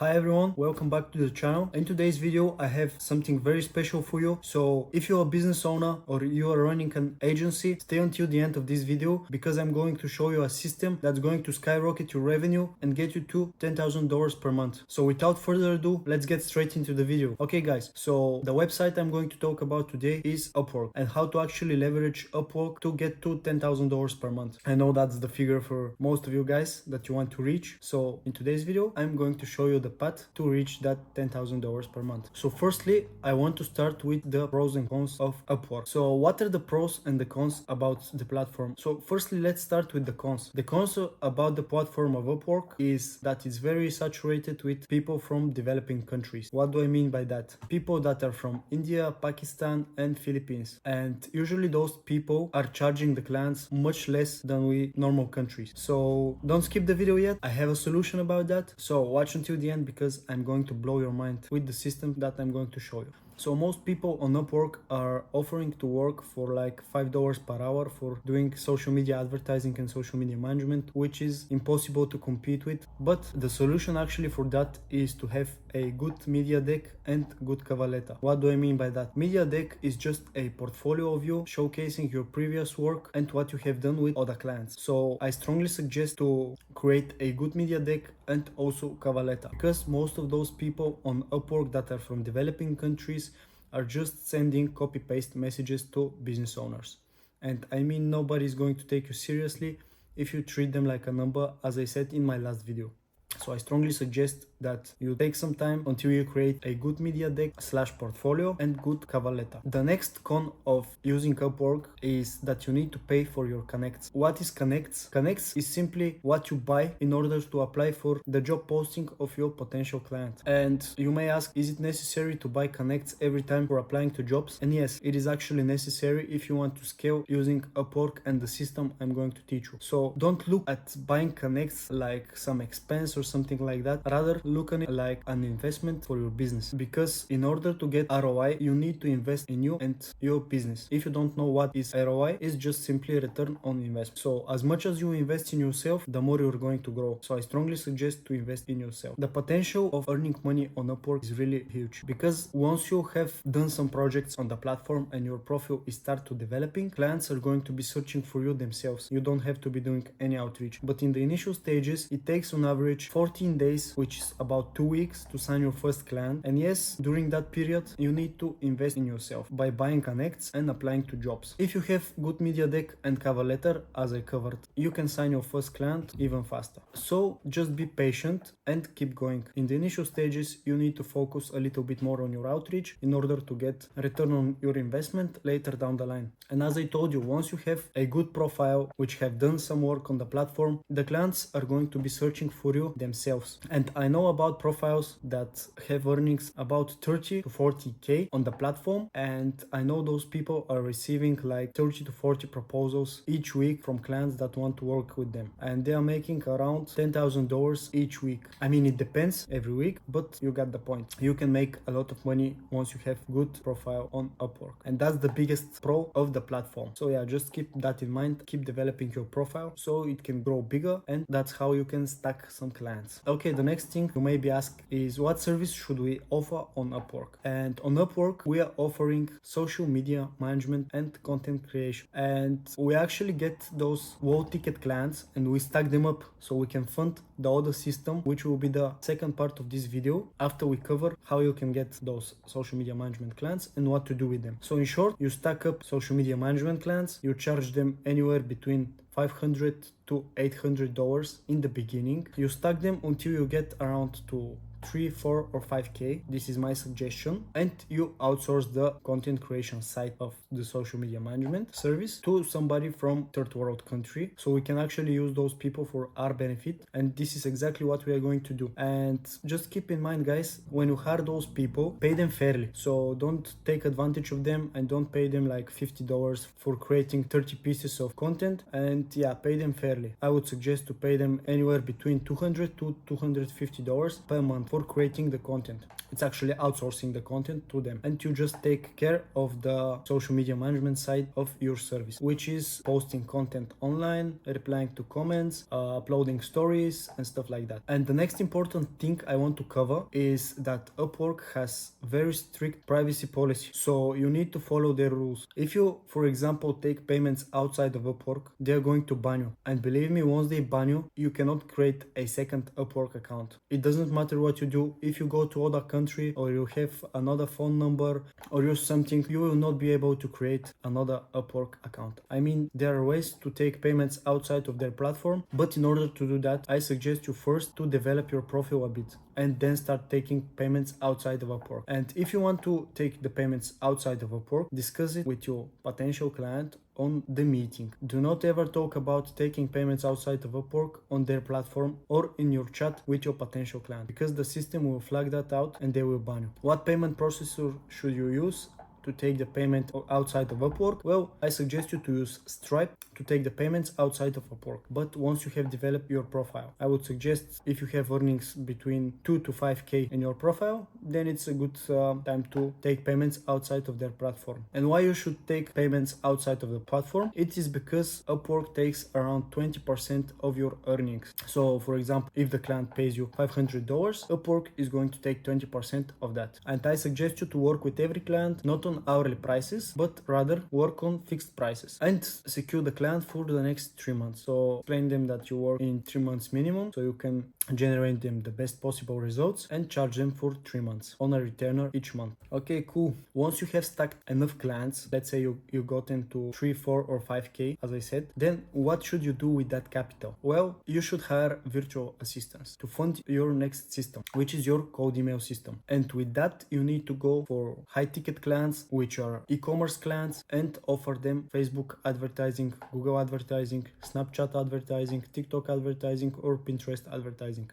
Hi everyone, welcome back to the channel. In today's video I have something very special for you. So if you're a business owner or you are running an agency, stay until the end of this video because I'm going to show you a system that's going to skyrocket your revenue and get you to $10,000 per month. So without further ado, let's get straight into the video. Okay guys, so the website I'm going to talk about today is UpWork and how to actually leverage UpWork to get to $10,000 per month. I know that's the figure for most of you guys that you want to reach. So in today's video, I'm going to show you the path to reach that $10,000 per month. So firstly, I want to start with the pros and cons of UpWork. So what are the pros and the cons about the platform? So firstly, let's start with the cons. The cons about the platform of UpWork is that it's very saturated with people from developing countries. What do I mean by that? People that are from India, Pakistan, and Philippines. And usually those people are charging the clients much less than we normal countries. So don't skip the video yet. I have a solution about that. So watch until the end because I'm going to blow your mind with the system that I'm going to show you. So most people on UpWork are offering to work for like $5 per hour for doing social media advertising and social media management, which is impossible to compete with. But the solution actually for that is to have a good media deck and good cover letter. What do I mean by that? Media deck is just a portfolio of you showcasing your previous work and what you have done with other clients. So I strongly suggest to create a good media deck and also cover letter because most of those people on UpWork that are from developing countries are just sending copy-paste messages to business owners. And I mean, nobody's going to take you seriously if you treat them like a number, as I said in my last video. So I strongly suggest that you take some time until you create a good media deck / portfolio and good cover letter. The next con of using UpWork is that you need to pay for your connects. What is connects? Connects is simply what you buy in order to apply for the job posting of your potential client. And you may ask, is it necessary to buy connects every time for applying to jobs? And yes, it is actually necessary if you want to scale using UpWork and the system I'm going to teach you. So don't look at buying connects like some expense or something like that. Rather look at it like an investment for your business, because in order to get ROI you need to invest in you and your business. If you don't know what is ROI, it's just simply return on investment. So as much as you invest in yourself, the more you're going to grow. So I strongly suggest to invest in yourself. The potential of earning money on Upwork is really huge, because once you have done some projects on the platform and your profile is start to developing, clients are going to be searching for you themselves. You don't have to be doing any outreach. But in the initial stages, it takes on average 14 days, which is about 2 weeks, to sign your first client. And yes, during that period you need to invest in yourself by buying connects and applying to jobs. If you have good media deck and cover letter, as I covered, you can sign your first client even faster. So just be patient and keep going. In the initial stages you need to focus a little bit more on your outreach in order to get return on your investment later down the line. And as I told you, once you have a good profile which have done some work on the platform, the clients are going to be searching for you themselves. And I know about profiles that have earnings about 30 to 40k on the platform, and I know those people are receiving like 30 to 40 proposals each week from clients that want to work with them, and they are making around $10,000 each week. I mean, it depends every week, but you got the point. You can make a lot of money once you have good profile on Upwork, and that's the biggest pro of the platform. So yeah, just keep that in mind. Keep developing your profile so it can grow bigger, and that's how you can stack some clients. Okay, the next thing you may be asked is, what service should we offer on Upwork? And on Upwork we are offering social media management and content creation, and we actually get those low ticket clients and we stack them up so we can fund the other system, which will be the second part of this video after we cover how you can get those social media management clients and what to do with them. So in short, you stack up social media management clients, you charge them anywhere between $500 to $800 in the beginning. You stack them until you get around to 3, 4 or 5k. This is my suggestion. And you outsource the content creation side of the social media management service to somebody from third world country, so we can actually use those people for our benefit. And this is exactly what we are going to do. And just keep in mind guys, when you hire those people, pay them fairly. So don't take advantage of them and don't pay them like $50 for creating 30 pieces of content. And yeah, pay them fairly. I would suggest to pay them anywhere between $200 to $250 per month for creating the content. It's actually outsourcing the content to them, and you just take care of the social media management side of your service, which is posting content online, replying to comments, uploading stories and stuff like that. And the next important thing I want to cover is that Upwork has very strict privacy policy, so you need to follow their rules. If you, for example, take payments outside of Upwork, they're going to ban you. And believe me, once they ban you, you cannot create a second Upwork account. It doesn't matter what you do. If you go to other country or you have another phone number or use something, you will not be able to create another Upwork account. I mean, there are ways to take payments outside of their platform, but in order to do that, I suggest you first to develop your profile a bit and then start taking payments outside of Upwork. And if you want to take the payments outside of Upwork, discuss it with your potential client on the meeting. Do not ever talk about taking payments outside of Upwork on their platform or in your chat with your potential client, because the system will flag that out and they will ban you. What payment processor should you use to take the payment outside of Upwork? Well, I suggest you to use Stripe to take the payments outside of Upwork. But once you have developed your profile, I would suggest, if you have earnings between 2 to 5k in your profile, then it's a good time to take payments outside of their platform. And why you should take payments outside of the platform? It is because Upwork takes around 20% of your earnings. So for example, if the client pays you $500, Upwork is going to take 20% of that. And I suggest you to work with every client, not on hourly prices, but rather work on fixed prices and secure the client for the next 3 months. So explain them that you work in 3 months minimum, so you can generate them the best possible results and charge them for 3 months on a retainer each month. Okay, cool. Once you have stacked enough clients, let's say you got into 3, 4 or 5k, as I said, then what should you do with that capital? Well, you should hire virtual assistants to fund your next system, which is your cold email system. And with that, you need to go for high ticket clients, which are e-commerce clients, and offer them Facebook advertising, Google advertising, Snapchat advertising, TikTok advertising, or Pinterest advertising.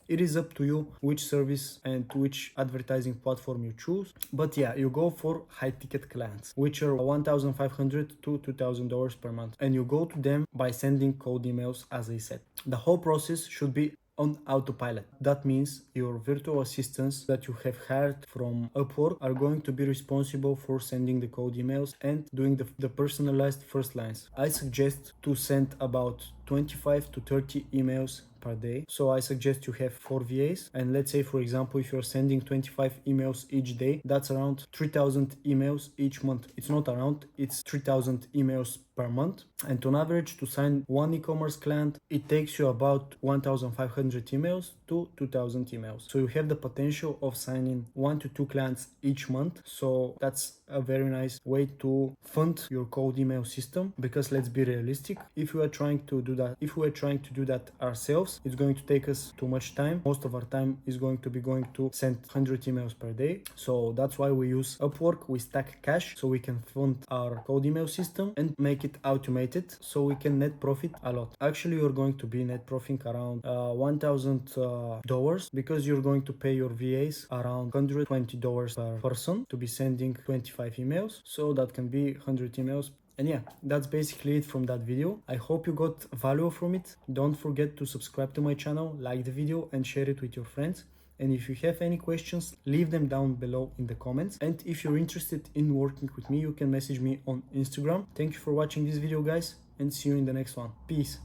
It is up to you which service and which advertising platform you choose. But yeah, you go for high ticket clients, which are $1,500 to $2,000 per month. And you go to them by sending cold emails, as I said. The whole process should be on autopilot. That means your virtual assistants that you have hired from Upwork are going to be responsible for sending the cold emails and doing the personalized first lines. I suggest to send about 25 to 30 emails per day. So I suggest you have 4 VAs, and let's say, for example, if you're sending 25 emails each day, that's around 3,000 emails each month. It's not around, it's 3,000 emails per month. And on average, to sign one e-commerce client, it takes you about 1,500 emails to 2,000 emails. So you have the potential of signing 1 to 2 clients each month. So that's a very nice way to fund your cold email system, because let's be realistic, if we are trying to do that ourselves, it's going to take us too much time. Most of our time is going to send 100 emails per day. So that's why we use Upwork. We stack cash so we can fund our cold email system and make it automated so we can net profit a lot. Actually, you're going to be net profiting around $1,000 because you're going to pay your VAs around $120 per person to be sending 25 emails. So that can be 100 emails. And yeah, that's basically it from that video. I hope you got value from it. Don't forget to subscribe to my channel, like the video, and share it with your friends. And if you have any questions, leave them down below in the comments. And if you're interested in working with me, you can message me on Instagram. Thank you for watching this video, guys, and see you in the next one. Peace.